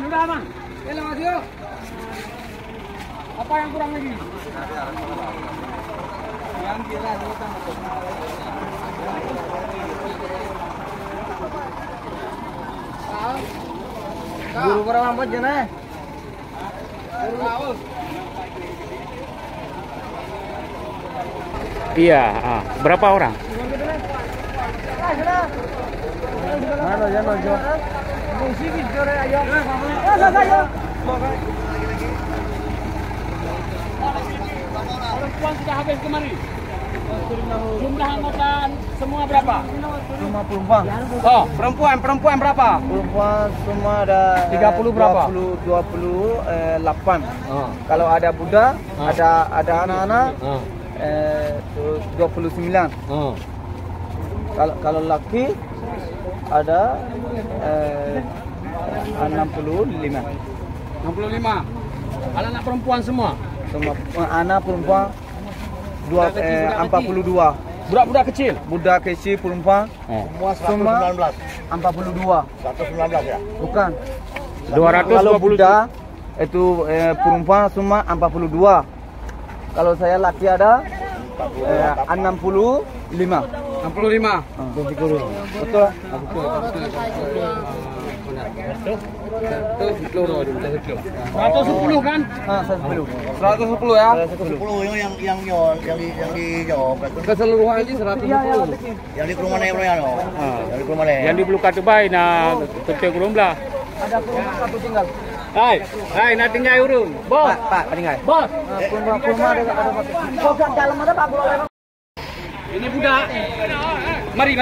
udah aman. Lewat yuk. Apa yang kurang lagi? Yang kira guru berapa empat jana? Iya, berapa orang? Mana jana jo? Musi bicara ayo. Perempuan sudah habis kemari. Jumlah anggota semua berapa? Cuma perempuan. Oh, perempuan berapa? Perempuan semua ada 30 berapa? 28. Oh. Kalau ada Buddha, ada anak-anak, terus 29. Oh. Kalau laki ada 65. 65. Anak-anak perempuan semua. Semua anak perempuan 42. Budak-budak kecil. Budak kecil perempuan semua 42. 119 ya? Bukan. 220. Kalau Buddha itu perempuan semua 42. Kalau saya laki ada 65. 65. Betul. Betul. 110 kan? 110. 110 ya? 10 yang dijawab. Keseluruhan ini 110. Yang di rumah yang Yang di rumah Yang di Buluka Tubai na Ketua Gurumlah. Ada perempuan satu tinggal. Hai, nak tinggal urung. Bos. Pak, tinggal. Bos. Perempuan ada satu. Kok dalam ada Pak boleh. Ini budak. Mari.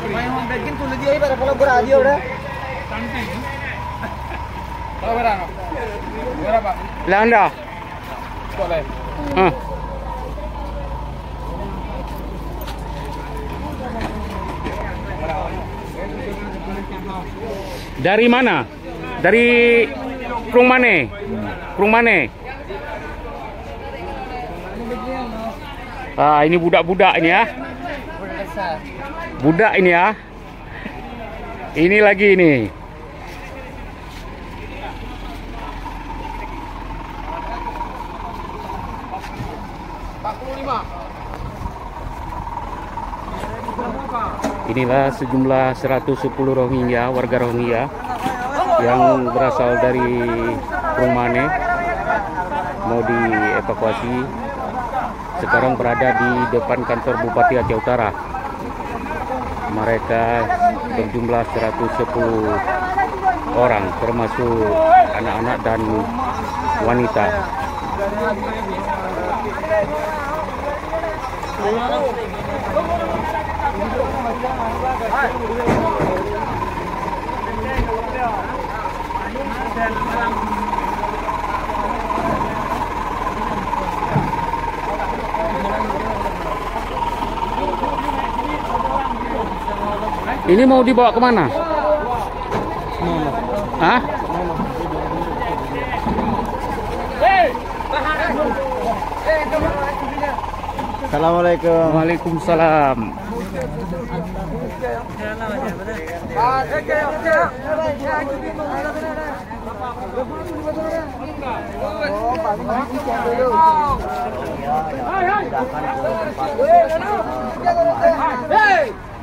Main home daging tuh dia pada kalau beradio udah. Kalau berapa? Berapa? Lah anda. Boleh. Dari mana? Dari Krung Mane. Ini budak-budak ini ya. Budak ini ya. Ini lagi ini. Inilah sejumlah 110 Rohingya, warga Rohingya yang berasal dari Krung Mane mau dievakuasi. Sekarang berada di depan kantor Bupati Aceh Utara. Mereka berjumlah 110 orang, termasuk anak-anak dan wanita. Ini mau dibawa kemana? Hah? Assalamualaikum. Waalaikumsalam.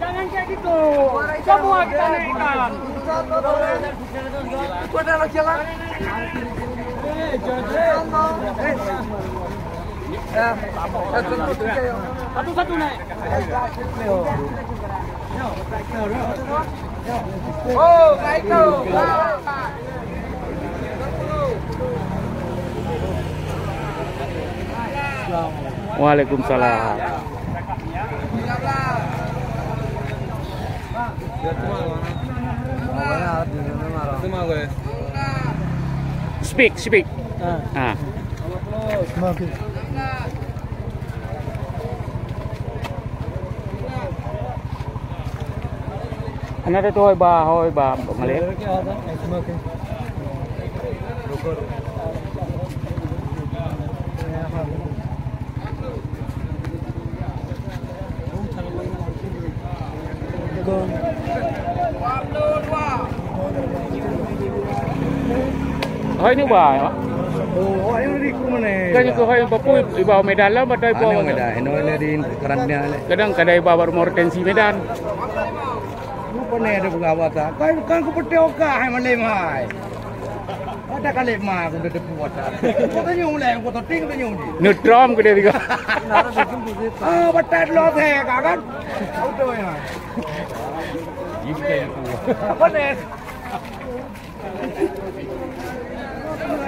Jangan kayak gitu. Semua kita naikkan. Itu adalah jalan. Satu-satu naik. Oh, naik tuh. Waalaikumsalam. Speak. Ada tu hoi ba Malay. Oh ini bah. Oh, yang di kumane. Kan itu yang papu ibaw Medan lah, badai Ano bawa. Medan? Ano di karannya le. Kadang kadai bawa hortensi Medan. Lupa ne ada buka ta. Kan ku pete oka hai male mai. Ada kali mah aku udah puasa. Kau tu nyung le, kau tu ting tu nyung di. Neutrom ke dia juga. Ah, batat lo the kan. Auto ya. Apa ne?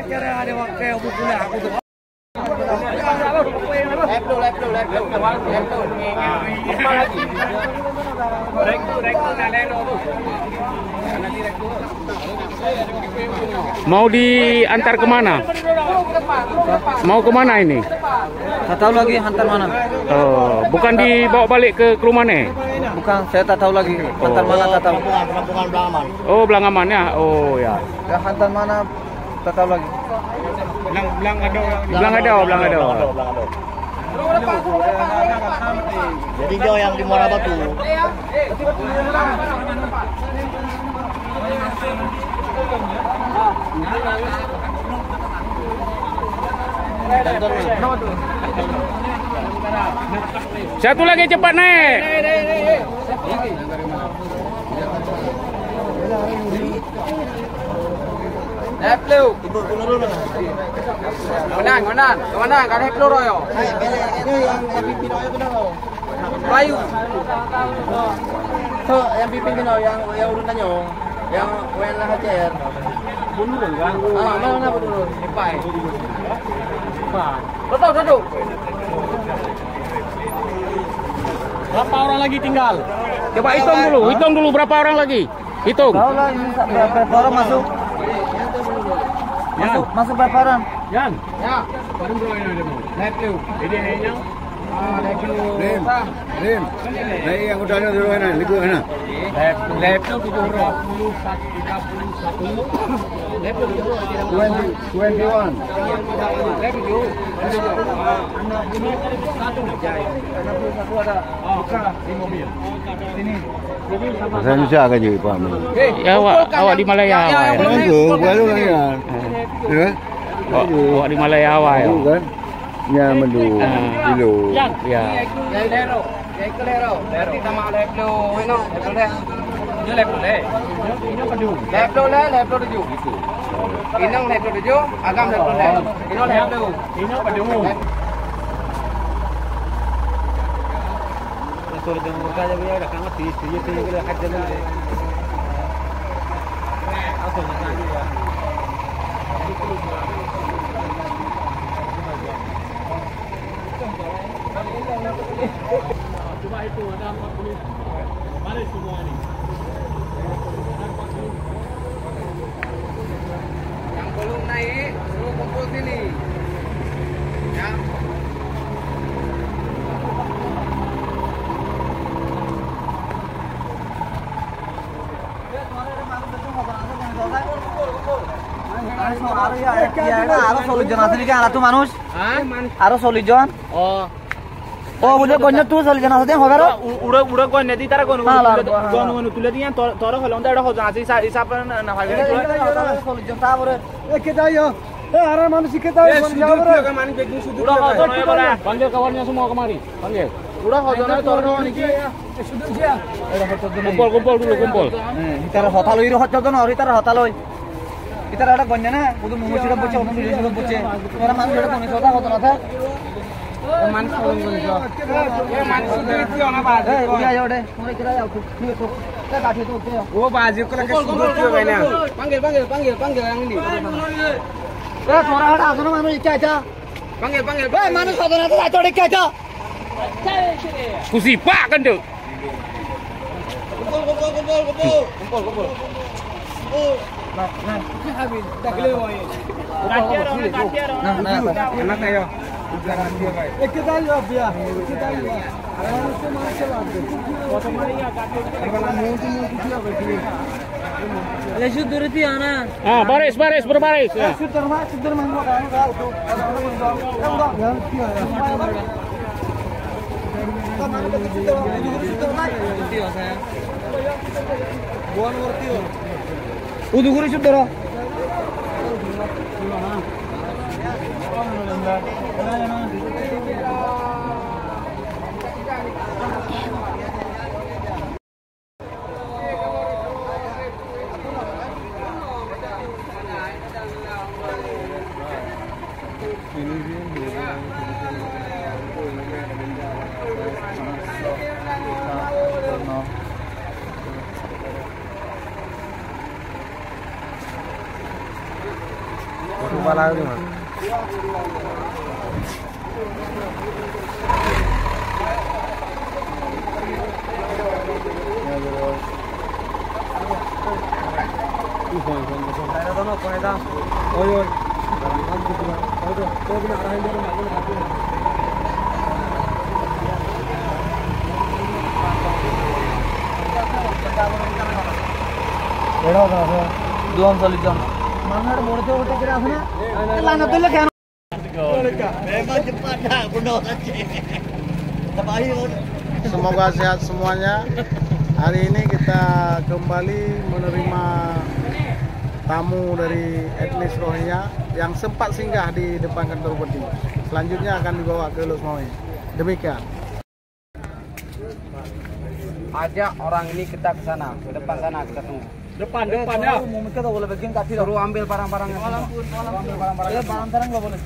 Cara ada waktu aku pula aku tu. Mau diantar kemana? Mau kemana ini? Tak tahu lagi hantar mana. Oh, bukan dibawa balik ke Krumane? Bukan, saya tak tahu lagi. Hantar mana tak tahu. Penampungan Belangaman. Oh, Belangaman ya. Oh ya. Ya hantar mana tak tahu lagi. Belangadau. Jadi dia yang di Muara Batu. Satu lagi cepat naik. Komandan, kan heklo royo. Bayu. So, yang pimpin yang urutannya, yang WN lah hajar. Bunuh kan? Mana bunuh? Ipai. Duduk. Berapa orang lagi tinggal? Coba hitung dulu berapa orang lagi. Hitung. Tahu lah ini berapa orang masuk? Masuk berapa orang? Yan. Ya. Baru bro ini demo. Naik lu. Ini yang naik lu. Rim. Nah, yang udah ada dulu mana? Liku mana? Lep tu 71 31. Lep tu 21. Lep tu. Anak ini satu aja. Anak tu satu ada. Buka di mobil. Sini. Jadi sama. Bahasa Indonesia kan je paham. Ya awak di Malaya. Baru lagi kan. Ya. Awak di Malaya awak ya. Kan? Ya mendu. Dulu. Ya. Lero. Lero. Nanti sama lep lu. Ini lep lu deh. Ini lep lu deh. Ini padu. Lep lu tujuh. Ini lep lu tujuh. Agam lep lu deh. Ini lep lu. Ini padu. Kalau dia mau kerja dia dah kan mati. Dia tinggal kerja dia. Aku nak tanya dia. Coba itu ada 40 baris semua ini. Yang belum naik suruh kumpul sini. Ya. Harus solution asli kan tu manus. Harus solution. Oh. Oh, udah konyol tu solution asli yang hogar. Udah kau nanti tarik kau nunggu tulah dia tora kalau anda ada kau jangan sih siapa nak pakai Solution tak boleh. kita yo. Arah manusia kita yo. Udah kau tora ya bara. Panggil kawannya semua kemari. Panggil. Udah kau tora tora ni. Sudah dia. Kumpul dulu. Kita hotel itu hotel tu nori kita hotel loy. Kita ada konyol na. Udah mengusir bocah, mengusir bocah. Orang mana ada konyol hotel hotel hotel. Man phone con cho. Man sudah itu apa? Iya ya udah. Mulai kita ya tu. Kita kasih tu tu. Oh baju kalau sudah itu kayaknya. Panggil yang ini. Suara ada asal mana ikut aja. Panggil. Mana saudara tu ada ikut aja. Kusipak kan tu. Kumpul. Nah. Habis. Tak kelewat. Nah. Enak ayo. Kita lihat dia. Harusnya macam apa? Foto Maria kalau mau begini. Ya sudah itu ana. Baris berbaris. Ya. Sudah mah kan tu. Udah saudara. Rumah lagi mas. Semoga sehat semuanya. Hari ini kita kembali menerima tamu dari etnis Rohingya yang sempat singgah di depan kantor bupati. Selanjutnya akan dibawa ke Losmawe. Demikian. Ajak orang ini kita ke sana, ke depan sana kita tunggu. Depan ya. Suruh ambil barang-barangnya. Ambil barang-barangnya. Barang-barang nggak boleh.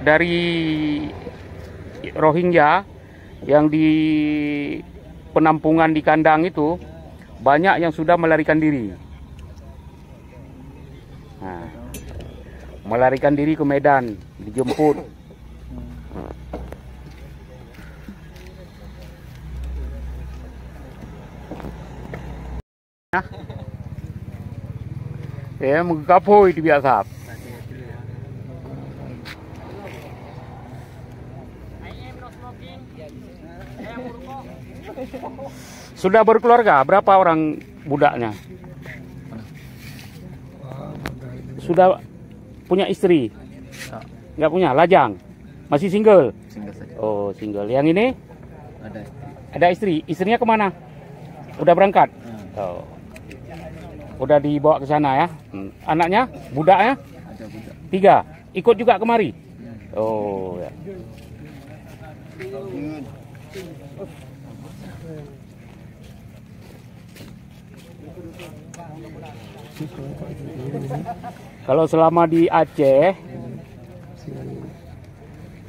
Dari Rohingya yang di penampungan di kandang itu banyak yang sudah melarikan diri. Nah, melarikan diri ke Medan, dijemput. Ya, mengkapoi di biasa. Sudah berkeluarga, berapa orang budaknya? Sudah punya istri? Nggak punya, lajang? Masih single? Single saja. Oh, single. Yang ini? Ada istri. Ada istri. Istrinya kemana? Udah berangkat? Oh. Udah dibawa ke sana ya? Anaknya? Budaknya? Ada budak. 3. Ikut juga kemari? Oh, ya. Kalau selama di Aceh,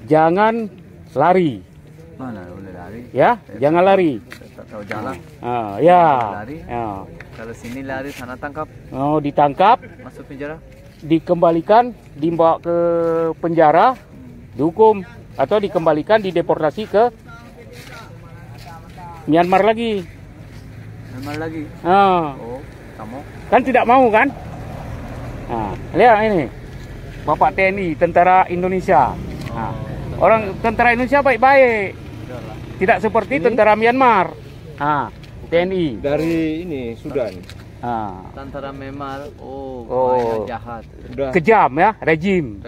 jangan lari. Mana boleh lari? Ya, jangan lari. Tak tahu jalan. Ya. Lari. Ya. Kalau sini lari, sana tangkap. Oh, ditangkap, Masuk penjara. dikembalikan, dibawa ke penjara, dihukum, atau dikembalikan, dideportasi ke Myanmar lagi. Myanmar lagi. Oh, kamu? Kan tidak mau kan? Nah, lihat ini, Bapak TNI, tentara Indonesia. Nah, orang tentara Indonesia baik-baik, tidak seperti tentara Myanmar. Nah, TNI Dari ini Sudan. Tentara Myanmar, Oh. banyak jahat. Udah Kejam ya, rejim.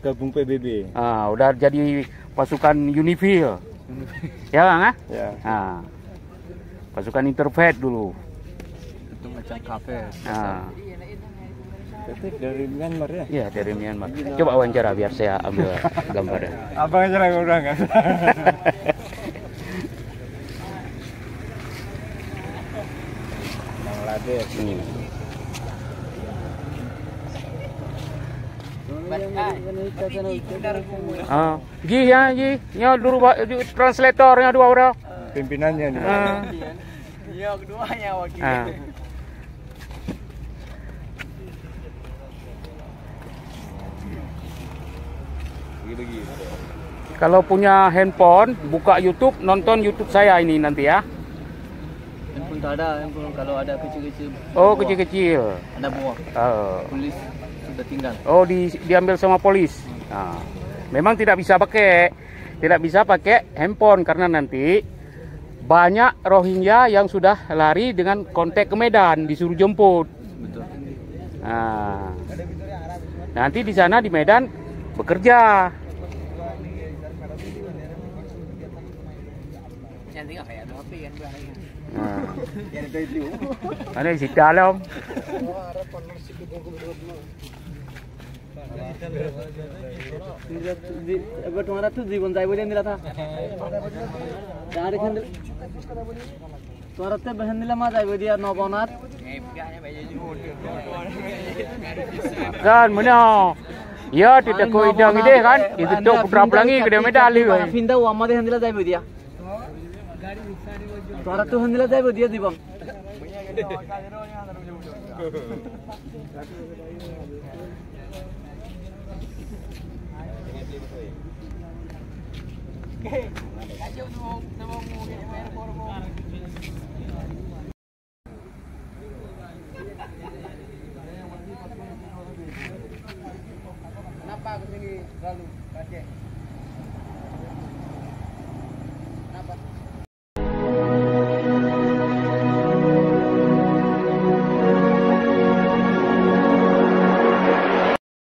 gabung PBB. Udah jadi pasukan Unifil. Ya Bang, ah? Ya. Pasukan Interfed dulu. Itu macam kafe. Ketik dari Myanmar ya. Iya, dari Myanmar. Coba wawancara biar saya ambil gambarnya. Abang aja lah orang kan. Bangladesh. Ji ya, Ji. Ya dulu translatornya dua orang. Pimpinannya nih. Iya, keduanya wakil. Kalau punya handphone, buka YouTube, nonton YouTube saya ini nanti ya. Handphone tak ada, handphone kalau ada kecil-kecil. Oh, kecil-kecil. Ada buah. Polis sudah tinggal. Oh, diambil sama polis. Memang tidak bisa pakai handphone karena nanti banyak Rohingya yang sudah lari dengan kontak ke Medan, disuruh jemput. Betul. Nanti di sana di Medan bekerja. Ada di dalam. এবার তোমার তো জীবন যাইব দিন দিলা থা গাড়ি খান তোমার তো বহন দিলা মা যাইব দিয়া Navnath Kan mana? Ya tidak kau idang ide kan? Itu tu putra pelangi ke dia medali. ফিন্দা ও আমাদের হন দিলা যাইব দিয়া তোমার তো হন দিলা যাইব দিয়া জীবন Kenapa kesini lalu kakek?